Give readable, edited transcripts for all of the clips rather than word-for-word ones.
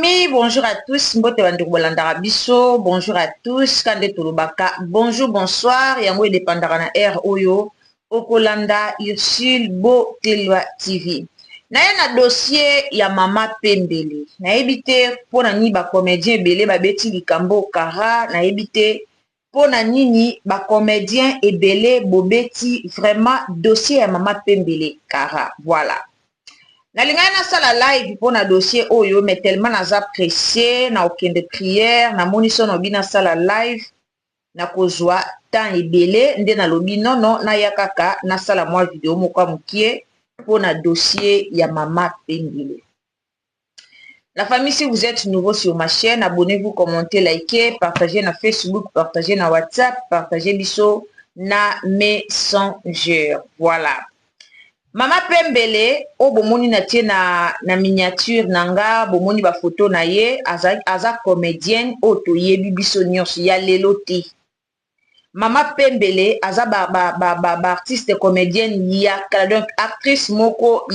amis, bonjour à tous. Mbote bandu bolandara biso, bonjour à tous. Kande Tolobaka, bonjour, bonsoir. Yango dépendara na air oyo. Okolanda Ursule Bo Telwa TV. Naye na dossier ya Mama Pembele. Nayebi te pona ni ba comédien belé ba beti likambo kara. Nayebi te pona nini ba comédien ebele bobeti vraiment dossier ya Mama Pembele kara. Voilà. Nalinga na sala live pour na dossier oyo mais tellement naza pressé na aucun de prière na moniso no bina sala live na kozwa temps ebele nde na lobi non na yakaka na sala moi vidéo moko mukie pour na dossier ya Mama Pembele. La famille, si vous êtes nouveau sur ma chaîne, abonnez-vous, commentez, likez, partagez na Facebook, partagez na WhatsApp, partagez biso na Messenger. Voilà. Mama Pembele, o bomoni na tie na miniature nanga, bomoni ba photo na ye, aza comédienne, o to yebi biso nyonso ya lelo te. Mama Pembele, aza ba artiste comédienne yakala, donc actrice moko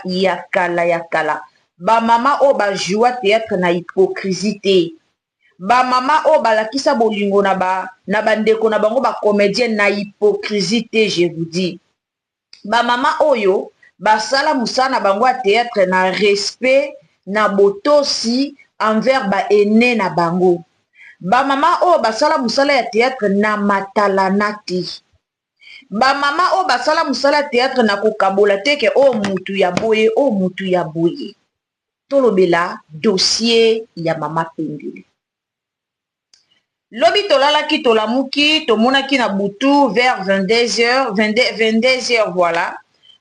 yakala. Ba mama o ba joua théâtre na hypocrisie te. Ba mama o ba lakisa bolingo na bandeko na bango ba comédienne na hypocrisie te, je vous dis. Ba mama oyo basala musana bango a théâtre na respect na botosi envers ba aîné na bango. Ba mama oyo basala musala ya théâtre na matalanati. Ba mama oyo basala musala ya théâtre na kokabola teke o mutu ya boye. Tolobela dossier ya Mama Pembele. Lobi tolalaki tolamuki tomonaki na butu vers 22h voilà.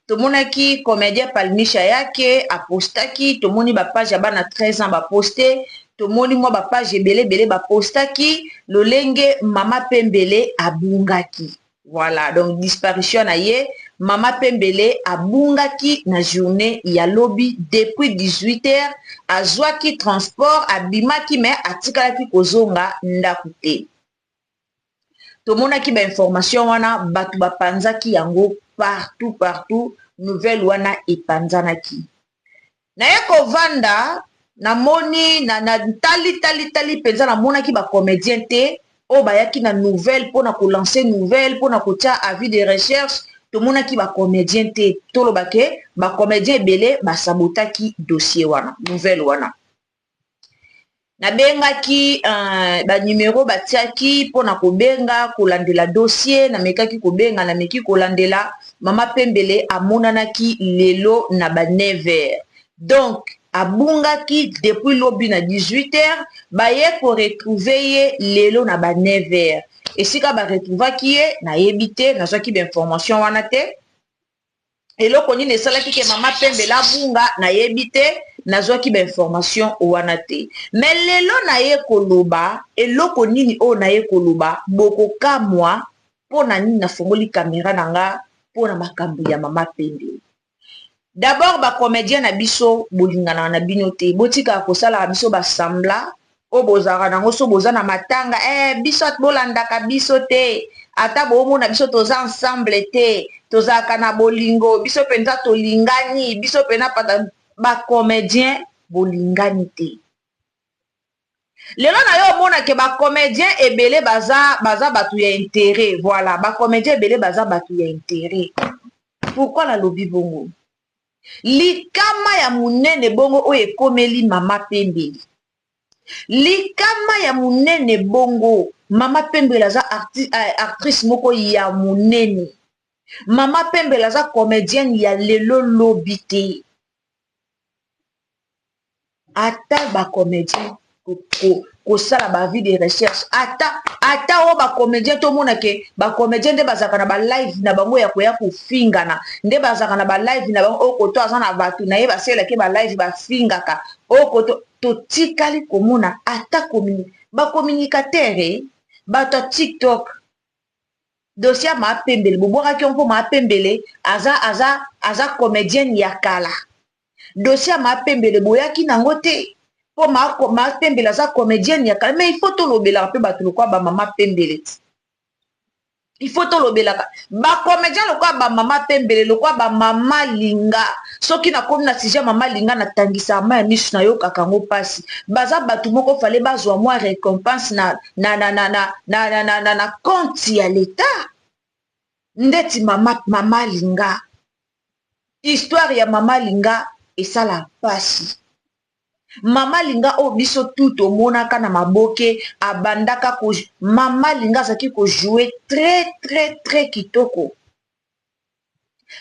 Tomonaki comédien Palmisha yake apostaki, tomoni ba page bana 13 ans ba posté, tomoni moi ba page belé ba postaki, lolenge Mama Pembele abungaki. Voilà, donc disparition na ye, Mama Pembele abungaki na journée ya lobi depuis 18h, azwaki transport abimaki mais atikalaki kozonga ndakute. Tomonaki ba information wana batu bapanzaki yango partout nouvelle wana epanzanaki. Na ye kovanda na moni na tali penza na monaki ba comédien te o bayaki na nouvelle pour na ko lancer nouvelle pour na ko tia avis de recherche tomonaki ba comédien te tolobake ba comédien belé ba sabotaki dossier wana nouvelle wana na bengaki ba numéro batiaki pour na ko benga kolandela dossier na mekaki ko benga na meki kolandela Mama Pembele amonanaki lelo na ba 9h donc abungaki depuis lobi na 18h baye ko retrouver ye lelo na ba 9h et sika ba retrouvaki ye na yebite na zwaki ba information wana te eloko nini esalaki ke Mama Pembele abunga na yebite na zwaki ba information wana te mais lelo na ye koloba eloko nini o na ye koloba boko kamwa pona nini na fongoli caméra nanga pona makambo ya Mama Pembele. D'abord ba comédien na biso bolingana na bino te botika kosala biso ba sambla o bozara nango so bozana matanga biso bolandaka biso te ata bomo na biso toza ensemble te tozaka na bolingo biso penza tolingani biso pena pata ba comédien bolingani te. Lelo na yo mona ke ba comédien ebele baza batu ya intérêt, voilà ba comédien ebele baza batu ya intérêt. Pourquoi la lobi bongo? Likama ya munene bongo oyo ekomeli Mama Pembele. Likama ya munene bongo Mama Pembele aza actrice moko ya munene. Mama Pembele aza comédienne ya lelo lobi te. Ata ba comédien kosala ba vie de recherche ata o ba comédien to mona ke ba comédien nde bazaka na ba live na bango ya koya kofingana nde bazaka na ba live na bango o koto aza na batu na ye basela ke ba live ba fingaka o koto to tikali komona ata ba communicateur ba TikTok dossier Mama Pembele boboka ki onko Mama Pembele aza comédienne ya kala dossier Mama Pembele boyaki nango te. Po Mama Pembele aza comédienne ya kala mais il faut to lobela pe batu lokwa ba Mama Pembele. il faut to lobelaka ba comédien lokwa ba mama pembele lokwa ba mama linga soki na komi na sujet mama linga na tangisa ma ya misu na yo kakango pasi baza batu moko fale bazwa mwa récompense na compte ya l'état ndeti mama linga histoire ya mama linga esala pasi mama linga o biso tout omonaka na maboke abandaka ko mama linga azaki ko jouer très kitoko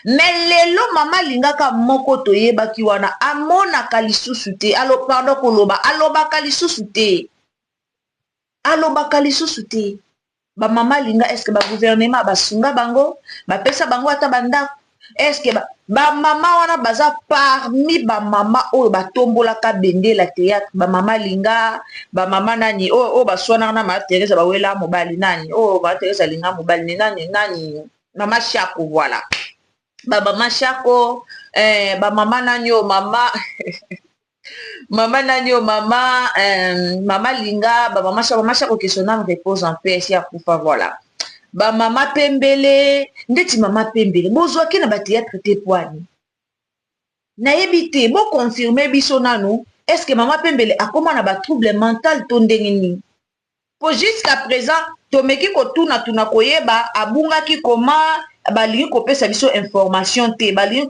mais lelo mama linga ka moko toyebaki wana amonaka lisusu te pardon koloba alobaka lisusu te ba mama linga est-ce que ba gouvernement basunga bango bapesa bango ata bandako est-ce que ba mama wana baza parmi ba mama oyo batombolaka bendela théâtre ba mama linga ba mama nani o baswana na ma Teresa bawela mobali nani ba Teresa linga mobali nani mama Shako voilà ba mama Shako ba mama nani o mama mama nani o mama linga ba mama Shako que son âme repose en paix si akufa voilà ba mama pembele ndeti mama pembele bozwaki na ba théâtre te poani nayebi te bo confirmer biso nanu est-ce que mama pembele akoma na ba trouble mental to ndenge nini po jusqu'à présent tomeki kotuna koyeba abungaki koma balingi kopesa biso information te balingi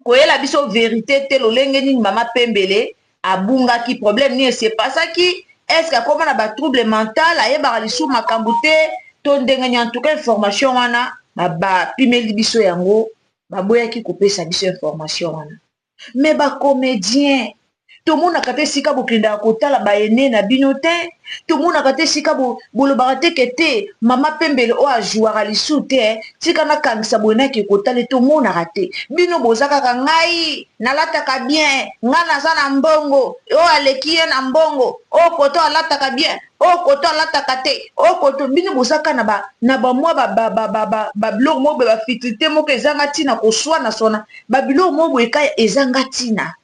koyela biso vérité te lolenge nini mama pembele abungaki problème ni c'est pas ça qui est-ce que comme on a ba trouble mental ayebaka lisu makambo te to ndenge en tout cas information wana ba pimeli biso yango baboyaki kopesa biso information wana mais ba comédien to mona kate sika bokenda kotala ba ene na bino te to mona kate sika bolobaka te kete mama pembele o ajouara lisu te tika na kangisa bona ke kotala to mona kate bino bozaka ka ngai nalataka bien nga naza na mbongo o aleki ye na mbongo o koto alataka bien o koto alataka te o koto bino bozaka na ba mwa ba biloko mo ba fitrité moko ezanga tina koswana sona ba biloko mo boeka ezanga tina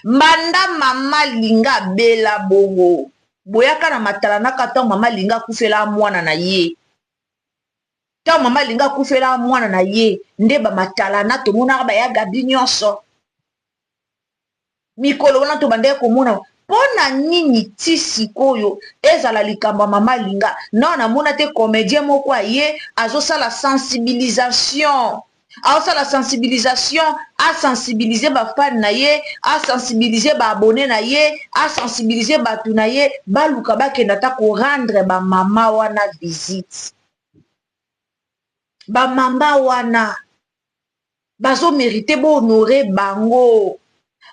manda mama linga bela bongo boyaka na matala naka ntango mama linga akufela mwana na ye ntango mama linga akufela mwana na ye nde bamatala na tomonaka bayaga bi nyonso mikolo wana tobandeki komona mpona nini ti sikoyo ezala likambo ya mama linga na namona te comédien moko aye azosala sensibilisation la sensibilisation à sensibiliser ba fan na ye à sensibiliser ba abonné na ye à sensibiliser ba tu na ye ba luka ba kenda ta ko rendre ba mama wana visite ba mama wana bazo mériter bo honorer bango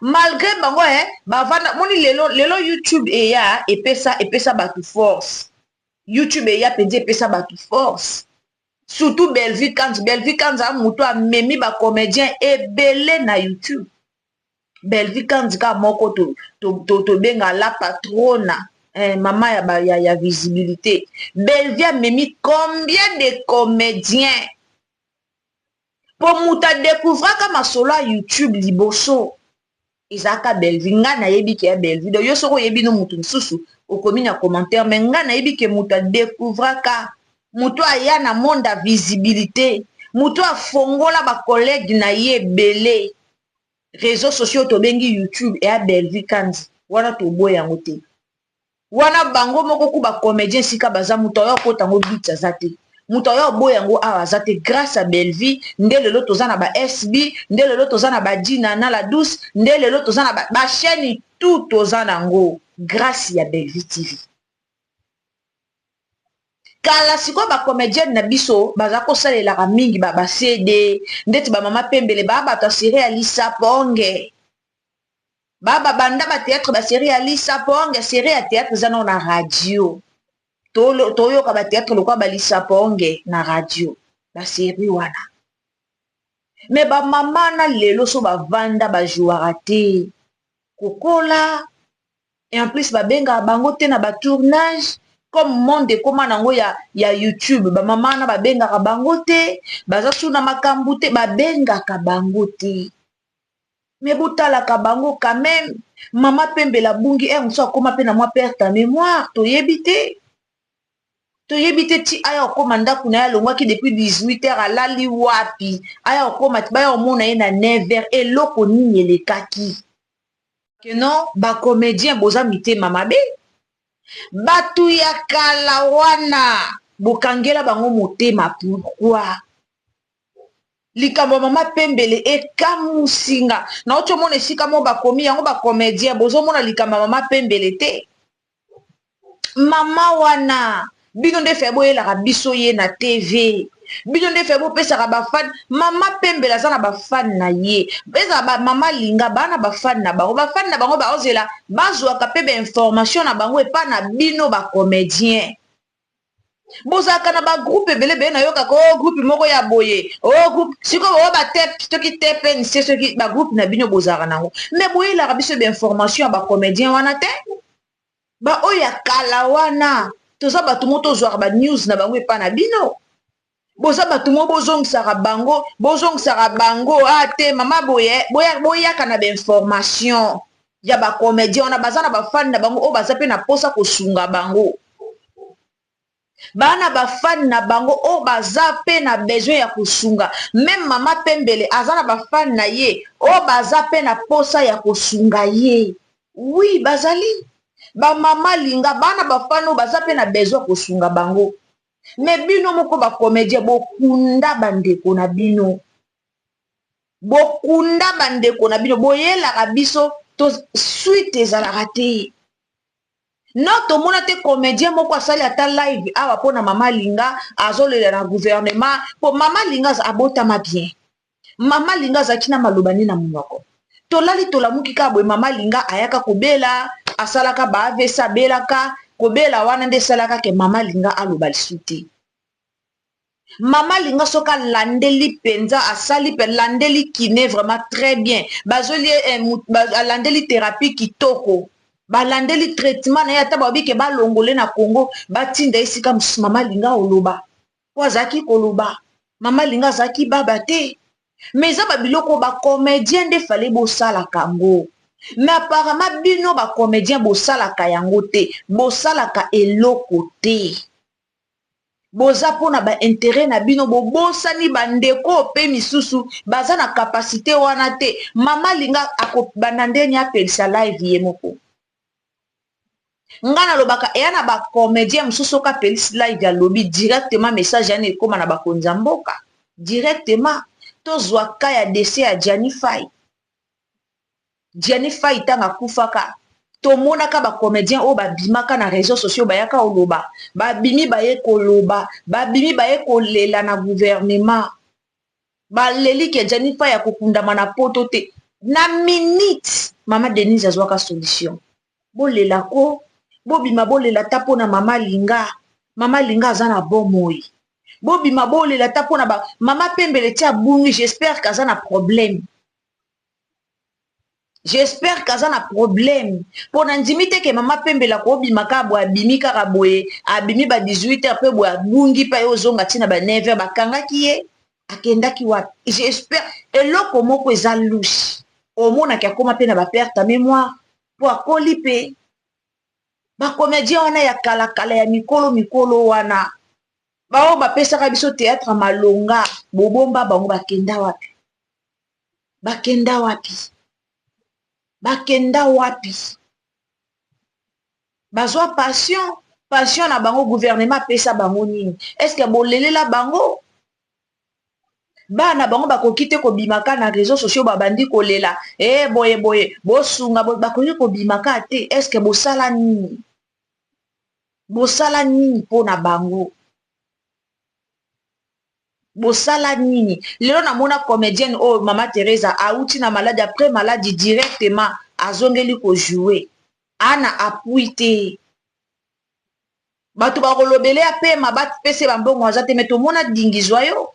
malgré bango ba vana moni lelo YouTube eya epesa ba tu force YouTube eya pedi epesa ba tu force surtout Bellevue Kanza muto a memi ba comédien ebele na YouTube Bellevue Kanza moko to benga la patrona mama ya visibilité Bellevue a memi combien de comédiens pour muta découvrir kama solo à YouTube liboso izaka Bellevue nga na yebi ke Bellevue do yo soko yebi no mutu susu okomi na commentaire mais nga na yebi ke muta découvrir ka mutu aya na monde ya visibilité mutu afongola ba collègue na ye belé réseaux sociaux tobengi YouTube et a Bellevue Kanzi wana toboya yango te wana bango moko ku ba comédien sika baza mutu oyo kota ngo bitsa zate mutu oyo boya yango awa zate grâce à Bellevue nde lelo toza na ba SB nde lelo toza na ba Dina na la douce nde lelo toza na ba chaîne tout toza nango grâce ya Bellevue TV kala siko ba comédienne na biso baza kosalelaka mingi ba CD ndeti ba mama pembele ba bato série Alisa Ponge baba banda ba théâtre ba série Alisa Ponge série ya théâtre zana na radio toyo ka ba théâtre lokwa ba Lisa Ponge na radio ba série wana mais ba mama na lelo so ba vanda ba jouara te kokola et en plus ba benga bango te na ba tournage comme monde koma nango ya YouTube ba mama na ba benga ka bango te baza suna makambu te ba benga ka bango te mais botala ka bango quand même mama pembela bungi muso akoma pe na moi perte ta mémoire to yebite toyebite ti aya okoma ndako na ye alongwaki depuis 18h alali wapi aya okoma ti baya omona ye na 9h eloko nini elekaki ke non bacomédien boza mitema mabe batu ya kala wana bokangela bango motema pourquoi likambo mama pembele ekamusinga na ocho mona esika mo bakomi yango bacomédien bozomona likambo mama pembele te mama wana bino nde fe boyelaka biso ye na tv bino nde fe bopesaka bafani mama pembele aza na bafani na ye ezala mama linga bana bafani na bango baozela bazwaka mpe bainformation na bango epa na bino bacomédien bozalaka na bagroupe ebelebele nayokaka o groupe moko ya boye o groupe sikoyo o soki tpnc soki bagroupe na bino bozalaka nango me boyelaka biso bainformation ya bacomédien wana te baoyo ya kala wana toza bato mo tozwaka banews na bango epa na bino boza bato mo bozongisaka bango te mama boyaka na bainformation ya bacomédien wana baza na bafani na bango oyo baza mpe na posa kosunga bango bana bafani na bango oyo baza mpe na besoin ya kosunga meme mama pembele aza na bafani na ye oyo baza mpe na posa ya kosunga ye wi bazali bamama linga bana bafani oyo baza mpe na besoin ya kosunga bango me bino moko bacomédien bokunda bandeko na bino boyelaka biso to suite ezalaka te no tomona te comédien moko asali ata live awa mpona mama linga azolela na gouvernement po mama linga abotama bien mama linga azalaki na maloba nde na monoko tolali tolamuki kaka boye mama linga ayaka kobela asalaka baavesa abelaka kobela wana nde esalaka ke mama linga aloba lisu te mama linga soki alandeli mpenza asali mpe landeli kine vraiment très bien bazoli alandeli thérapie kitoko balandeli traitement na ye ata babike balongole na Congo batinda esika mosusu mama linga oloba po azalaki koloba mama linga azalaki baba te mais eza babiloko bacomédien nde fale bosalaka yango mais apparemment bino bacomédien bosalaka yango te bosalaka eloko te boza mpona baintérêt na bino bobosani bandeko mpe misusu baza na kapasité wana te mama linga akobanda ndeni apelisa live ye moko nga nalobaka eya na bacomédien mosusu oka pelisi live alobi directement message yani ekóma na bakonzi ya mboka directement tozwa ka ya dese ya Gianni Faye ntango akufaka tomonaka bacomédien oyo babimaka na réseaux sociaux bayaka oloba babimi baye koloba babimi baye kolela na gouvernement baleli ke Gianni Faye akokundama na poto te na minute mama Denise azwaka solution bolelako bobima bolela ta mpona mama linga aza na bomoi bobima bolela ta mpona mama pembele ti abungi j'espère kaza na problème mpona ndimi te ke mama pembele akobima kaka boye abimi kaka boye abimi ba 18h mpe boye abungi mpe ye ozonga ntina ba 9h bakangaki ye akendaki wapi j'espère eloko moko eza louche omonaki akoma mpe na baperte mémoire po akoli mpe bacomédien wana ya kalakala ya mikolo wana bao bapesaka biso théâtre malonga bobomba bango bakenda wapi bazwa passion na bango gouvernement apesa bango nini est-ce que bolelela bango bana bango bakoki te kobimaka na réseaux sociaux babandi kolela boye bosunga bakoki kobimaka te est-ce que bosala nini mpona bango bosala nini lelo namona comédienne oyo mama Teresa auti na maladie après maladie directement azongeli kojoue ana apui te bato bakolobele apema bapese bambongo aza te me tomona dingizwa yo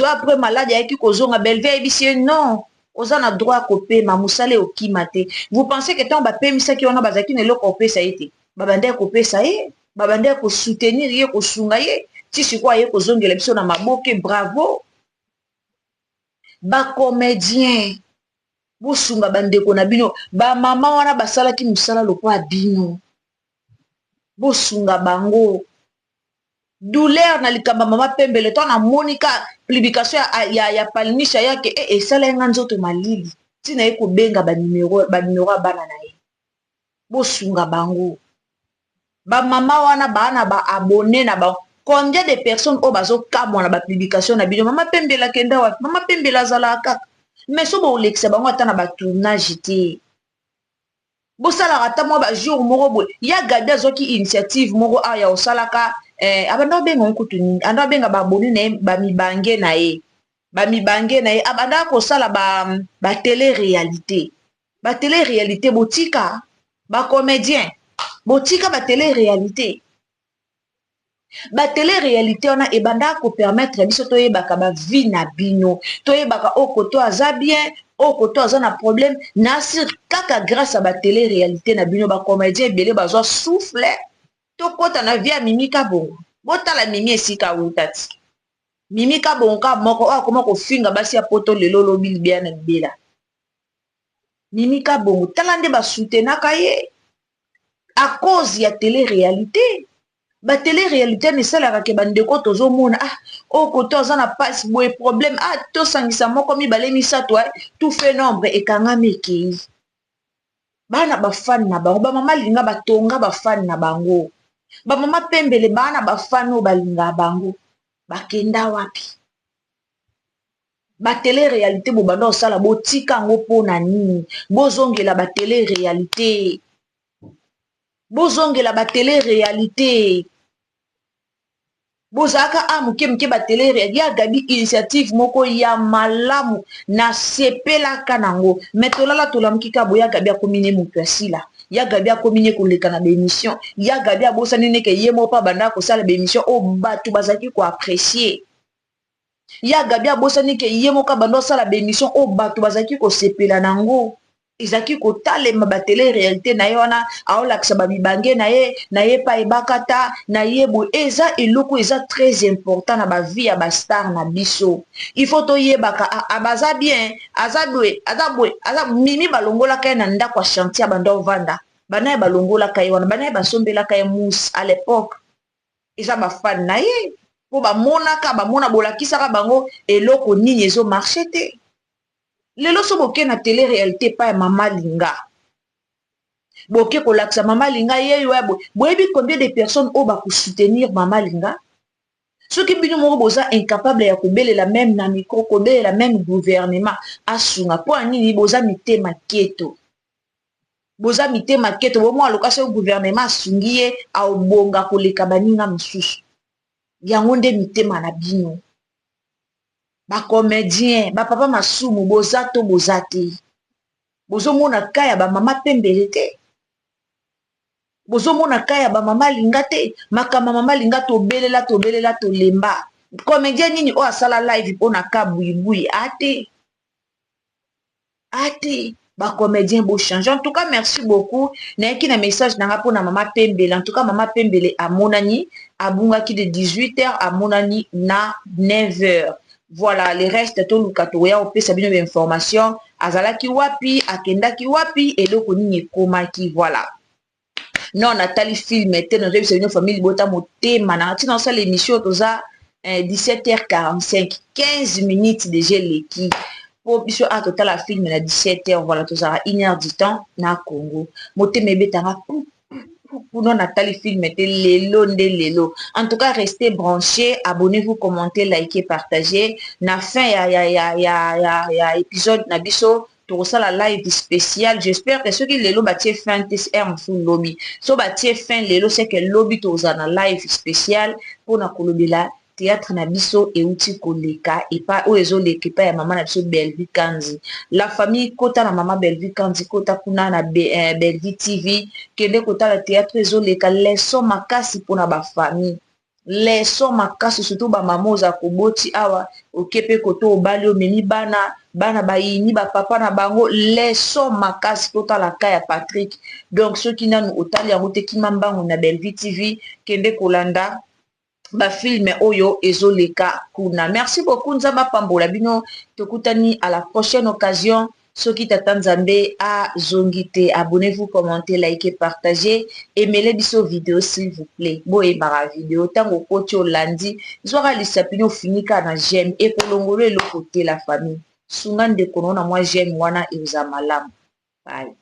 après maladie ayaki kozonga belve ayebisi ye non oza na droit kopema mosala okima te vous pensez que ntango bapemisaki wana bazalaki na eloko kopesa ye te babandaki kopesa ye babandaki kosoutenir ye kosunga ye ti sikoyo aye kozongela biso na maboke bravo bacomédien bosunga bandeko na bino bamama wana basalaki mosala lokola bino bosunga bango douleur na likamba mama pembele to na monika publication ya palinisha yake esala yenga nzoto malili tina ye kobenga banimero ya bana na ye bosunga bango bamama wana bana baabone na bango combien de personnes oyo bazokamwa na bapublication na bino mama pembele akenda wapi mama pembele azalaka kaka mais so boolekisa bango ata na batournage te bosalaka ata mwa bajour moko boye ya gade azwaki initiative moko awa ya osalaka abanda obenga nkutu nini anda obenga baboni na ye bamibange na ye abandaka kosala batele réalité batele réalité botika bacomédien botika batele réalité batele réalité wana ebandaka kopermettre biso toyebaka bavi na bino toyebaka okoto aza bien okoto aza na problème nasir kaka grâce à batele réalité na bino bacomédien ebele bazwa souffle tokota na vie ya Mimi Kabongo botala Mimi esika wutati Mimi Kabongo ka moko akoma kofinga basi ya poto lelo lobi libia na libela Mimi Kabongo tala nde basoutenaka ye à cause ya télé réalité batele réalité nesalaka ke bandeko tozomona okoto aza na pasi boye problème tosangisa moko mibale misato tout fait nombre ekangami ekei bana bafani na bango bamama linga batonga bafani na bango bamama pembele bana bafani oyo balinga bango bakenda wapi batele réalité bobanda osala botika yango mpona nini bozongela batele réalité bozongela batele réalité bozalaka moke batele réalité ya gabi initiative moko ya malamu na sepelaka nango me tolala tolamuki ka boya gabi akomine moto asila ya gabi akomine koleka na bémission ya gabi abosani neke ye moko mpa bandaka kosala bémission oyo bato bazalaki koapprécier ya gabi abosani ke ye moko banda osala bémission oyo bato bazalaki kosepela nango ezalaki kotalema batele réalité na ye wana aolakisa bamibange na ye pa ebakata na ye boye eza eloko eza très important na bavi ya bastar na biso il faut toyebaka baza bien aza boye aza Mimi balongolaka ye na ndako ya chantier banda ovanda bana ye balongolaka ye wana bana ye basombelaka ye mousse à l'époque eza bafani na ye mpo bamona bolakisaka bango eloko nini ezomarche te lelo so boke na télé réalité pa ya mama linga boke kolakisa mama linga yeyo boyebi combien de personnes oyo bakosoutenir mama linga soki bino moko boza incapable ya kobelela même na micro kobelela même gouvernement asunga mpo ya nini boza mitema keto bomo aloka so gouvernement asungi ye aobonga koleka baninga mosusu yango nde mitema na bino bacomédien bapapa masumu boza to boza te bozomona ka ya bamama pembele te bozomona ka ya bamama linga te makambo mama linga tobelela tolemba comédien nini oyo asala live mpona ka buibui ate bacomédien bochange en tout cas merci beaucoup nayaki na message nanga mpona mama pembele en tout cas mama pembele amonani abungaki de 18h amonani na 9h. Voilà, le reste toluka toya opesa bino information azalaki wapi akendaki wapi eloko nini ekomaki voilà. Non Nathalie film te na rebi une famille bota motema na tina ça l'émission toza 17h45 15 minutes déjà leki pour biso a total la film na 17h voilà toza 1h du temps na Congo motema ebetanga pour non Nathalie film était lelo. En tout cas, restez branchés, abonnez-vous, commentez, likez, partagez. Na fin ya épisode nabiso tout ça la live spécial. J'espère que ceux qui lelo batie fin TSR full lobby. So batie fin lelo c'est que lobby tout ça na live spécial pour na kolobela théâtre nabiso et outil koleka et pas oezo l'équipe ya maman nabiso Bellevue Kanzi la famille kota na maman Bellevue Kanzi kota kuna na Bellevue TV kende kota la théâtre ezo leka leso makasi pona ba famille leso makasi surtout ba maman za koboti awa okepe koto obali omemi bana bayini ba papa na bango leso makasi tota la ka ya Patrick donc ceux qui nanu otali yango te kimambango na Bellevue TV kende kolanda ba film oyo ezoleka kuna. Merci beaucoup nzamba pambola bino tokutani à la prochaine occasion. soki tata nzambe azongite, abonnez-vous, commentez, likez, partagez, aimez biso vidéo s'il vous plaît. Boyebaka vidéo tango koti olandi zwaka lisapini ofinika na j'aime et kolongolo eloko te la famille. Sunga ndeko na moi j'aime wana eza malamu. Bye.